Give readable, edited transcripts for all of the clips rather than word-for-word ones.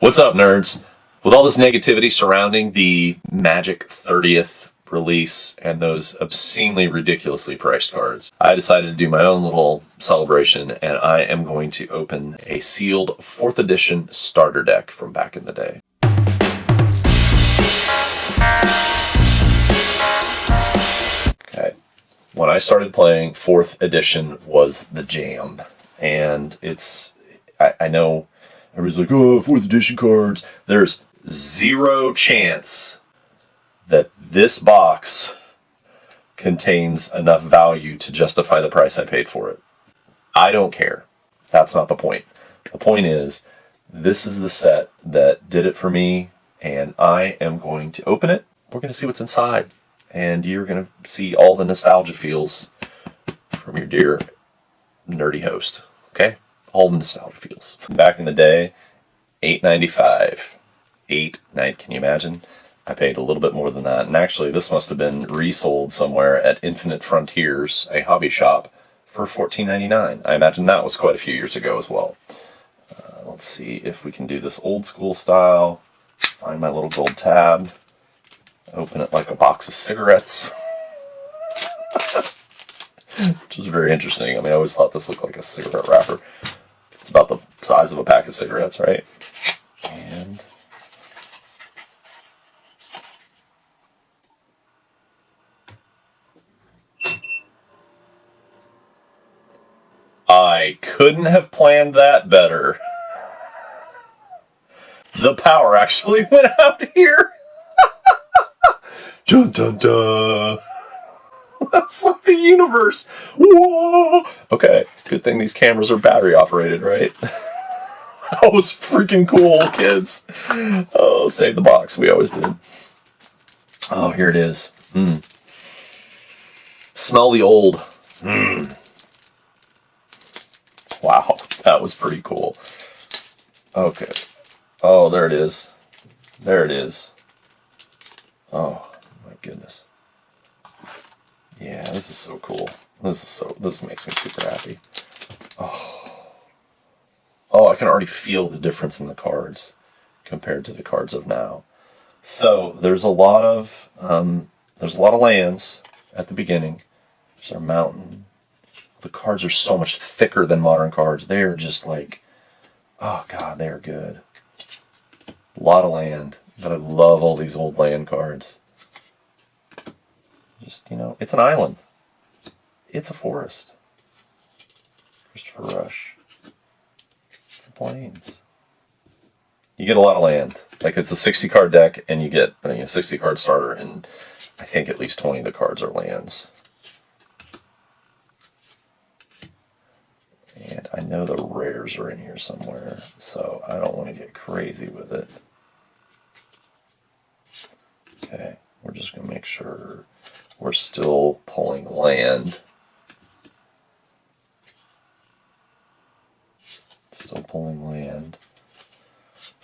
What's up, nerds? With all this negativity surrounding the Magic 30th release and those obscenely ridiculously priced cards, I decided to do my own little celebration, and I am going to open a sealed 4th edition starter deck from back in the day. Okay, when I started playing, 4th edition was the jam, and I know everybody's like, oh, 4th edition cards. There's zero chance that this box contains enough value to justify the price I paid for it. I don't care. That's not the point. The point is, this is the set that did it for me, and I am going to open it. We're going to see what's inside, and you're going to see all the nostalgia feels from your dear nerdy host. Okay? All the nostalgia feels. Back in the day, $8.95. Can you imagine? I paid a little bit more than that. And actually, this must have been resold somewhere at Infinite Frontiers, a hobby shop, for $14.99. I imagine that was quite a few years ago as well. Let's see if we can do this old school style. Find my little gold tab. Open it like a box of cigarettes. Which is very interesting. I mean, I always thought this looked like a cigarette wrapper. It's about the size of a pack of cigarettes, right? And I couldn't have planned that better. The power actually went out here. Dun dun dun. That's like the universe. Whoa. Okay, good thing these cameras are battery operated, right? That was freaking cool, kids. Oh, save the box. We always did. Oh, here it is. Smell the old. Wow, that was pretty cool. Okay. Oh, there it is. There it is. Oh, my goodness. Yeah, this is so cool. This makes me super happy. Oh, I can already feel the difference in the cards compared to the cards of now. So there's a lot of lands at the beginning. There's our mountain. The cards are so much thicker than modern cards. They are just like, oh god, they are good. A lot of land, but I love all these old land cards. Just, it's an island. It's a forest. Christopher Rush. It's the plains. You get a lot of land. Like, it's a 60 card deck, and you get a 60 card starter, and I think at least 20 of the cards are lands. And I know the rares are in here somewhere, so I don't want to get crazy with it. Okay, we're just going to make sure we're still pulling land. Still pulling land.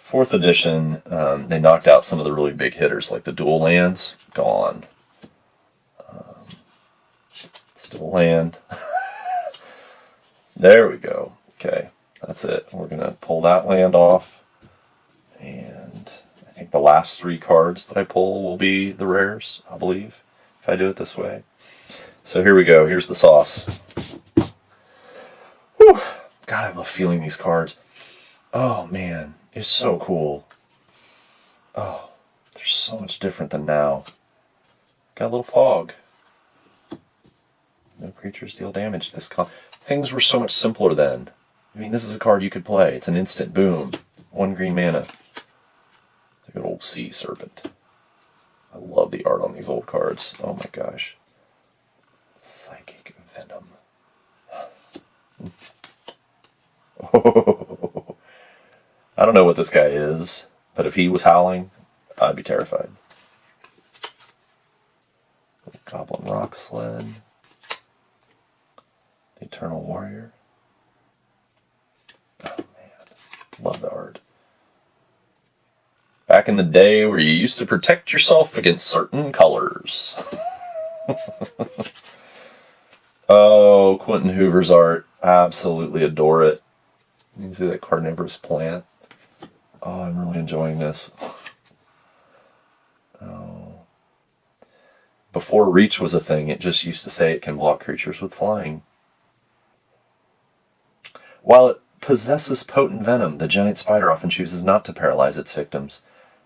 4th edition, they knocked out some of the really big hitters, like the dual lands. Gone. Still land. There we go. Okay, that's it. We're going to pull that land off. And I think the last 3 cards that I pull will be the rares, I believe, if I do it this way. So here we go. Here's the sauce. Whew. God, I love feeling these cards. Oh, man. It's so cool. Oh, they're so much different than now. Got a little fog. No creatures deal damage. Things were so much simpler then. I mean, this is a card you could play. It's an instant boom. 1 green mana. It's a good old sea serpent. I love the art on these old cards. Oh my gosh. Psychic Venom. Oh. I don't know what this guy is, but if he was howling, I'd be terrified. Goblin Rock Sled. The Eternal Warrior. Oh man, love the art. Back in the day where you used to protect yourself against certain colors. Oh, Quentin Hoover's art. Absolutely adore it. You can see that carnivorous plant. Oh, I'm really enjoying this. Oh. Before reach was a thing, it just used to say it can block creatures with flying. While it possesses potent venom, the giant spider often chooses not to paralyze its victims.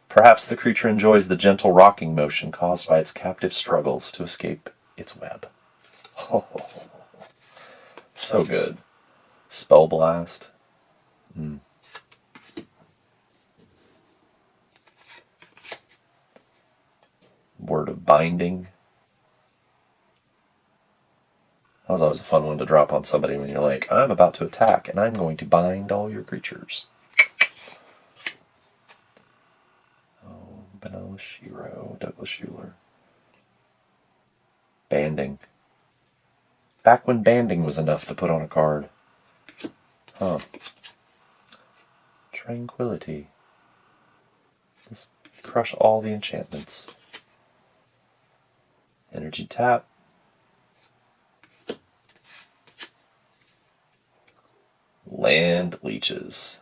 Perhaps the creature enjoys the gentle rocking motion caused by its captive struggles to escape its web. Oh, so good. Spell Blast. Word of Binding. That was always a fun one to drop on somebody when you're like, I'm about to attack and I'm going to bind all your creatures. Oh, Vanilla Shiro, Douglas Schuler. Banding. Back when banding was enough to put on a card. Huh. Tranquility. Just crush all the enchantments. Energy tap. Land Leeches.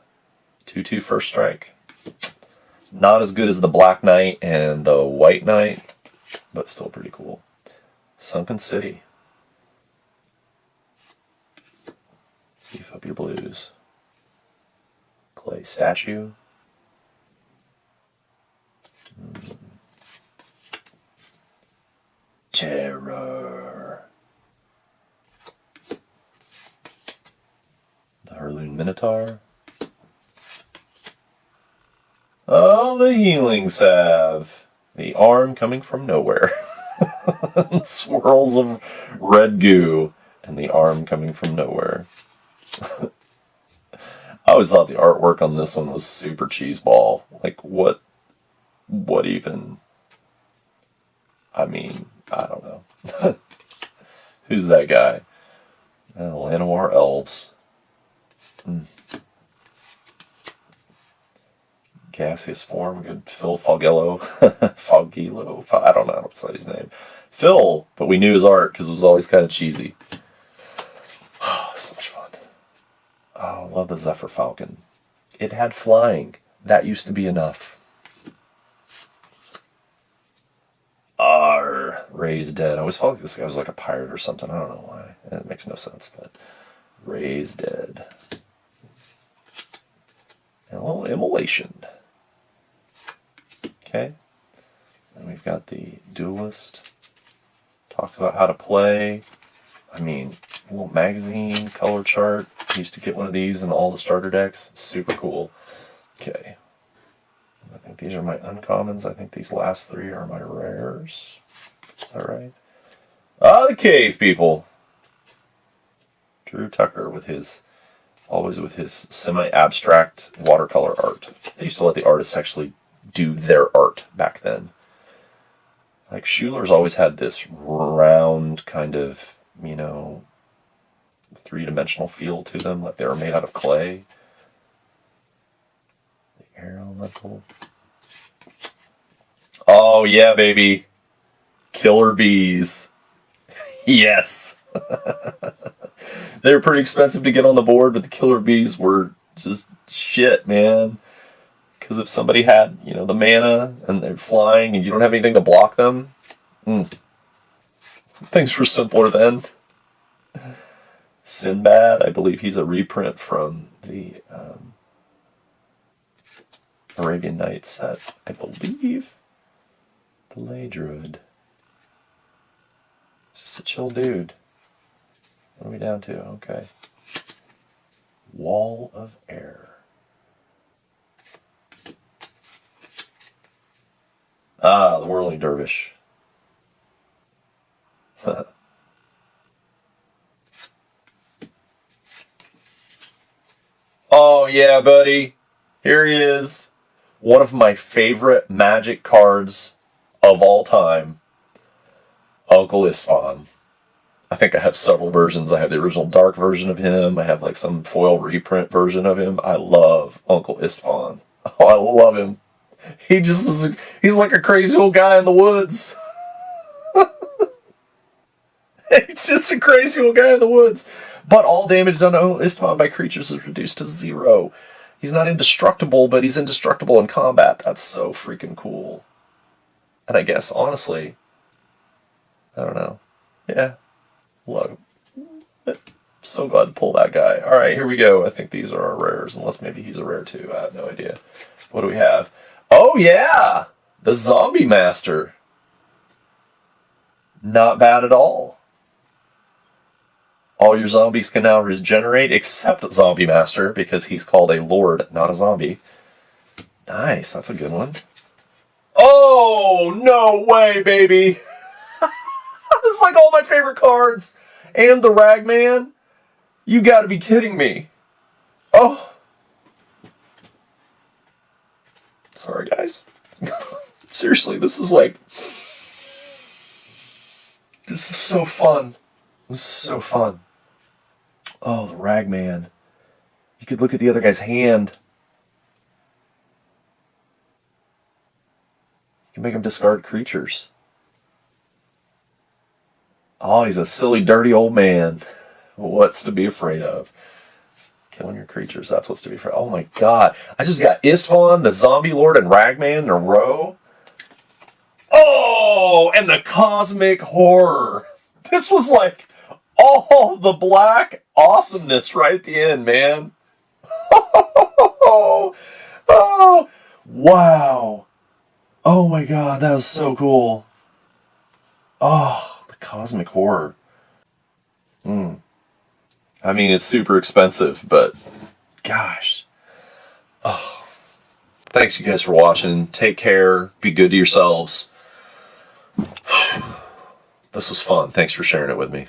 2/2 first strike. Not as good as the Black Knight and the White Knight, but still pretty cool. Sunken City. Beef up your blues. Clay Statue. Terror. The Hurloon Minotaur. Oh, the Healing Salve. The arm coming from nowhere. Swirls of red goo. And the arm coming from nowhere. I always thought the artwork on this one was super cheeseball. Like, what even? I mean, I don't know. Who's that guy? Llanowar Elves. Gaseous Form, good. Phil Fogillo. Fogillo? I don't know how to say his name. Phil, but we knew his art because it was always kind of cheesy. So much fun. Oh, I love the Zephyr Falcon. It had flying. That used to be enough. Raised Dead. I always felt like this guy was like a pirate or something. I don't know why. It makes no sense, but Raised Dead. And a little Immolation. Okay. And we've got the Duelist. Talks about how to play. I mean, a little magazine, color chart. Used to get one of these in all the starter decks. Super cool. Okay. I think these are my uncommons. I think these last three are my rares. Is that right? Ah, the Cave People. Drew Tucker with his, always with his semi-abstract watercolor art. They used to let the artists actually do their art back then. Like, Schuler's always had this round kind of, you know, three-dimensional feel to them, like they were made out of clay. The air elemental. Oh, yeah, baby. Killer Bees. Yes. They were pretty expensive to get on the board, but the Killer Bees were just shit, man. Because if somebody had, you know, the mana and they're flying and you don't have anything to block them, things were simpler then. Sinbad, I believe he's a reprint from the Arabian Nights set, I believe. The Lay Druid. Just a chill dude. What are we down to? Okay. Wall of Air. Ah, the Whirling Dervish. Oh, yeah, buddy. Here he is. One of my favorite Magic cards of all time. Uncle Istvan. I think I have several versions. I have the original dark version of him. I have like some foil reprint version of him. I love Uncle Istvan. Oh, I love him. He's like a crazy old guy in the woods. He's just a crazy old guy in the woods. But all damage done to Istvan by creatures is reduced to 0. He's not indestructible, but he's indestructible in combat. That's so freaking cool. And I guess, honestly, I don't know. Yeah. Look. So glad to pull that guy. Alright, here we go. I think these are our rares, unless maybe he's a rare too. I have no idea. What do we have? Oh, yeah! The Zombie Master. Not bad at all. All your zombies can now regenerate, except Zombie Master, because he's called a lord, not a zombie. Nice, that's a good one. Oh, no way, baby! This is like all my favorite cards. And the Ragman. You gotta be kidding me. Oh. Sorry, guys. Seriously, this is so fun. This is so fun. Oh, the Ragman. You could look at the other guy's hand. You can make him discard creatures. Oh, he's a silly, dirty old man. What's to be afraid of? Killing your creatures, that's what's to be afraid of. Oh my god. I just got Istvan, the Zombie Lord, and Ragman in a row. Oh, and the Cosmic Horror. This was like all the black awesomeness right at the end, man. Oh, wow. Oh my god, that was so cool. Oh, the Cosmic Horror. I mean, it's super expensive, but gosh. Oh. Thanks you guys for watching. Take care. Be good to yourselves. This was fun. Thanks for sharing it with me.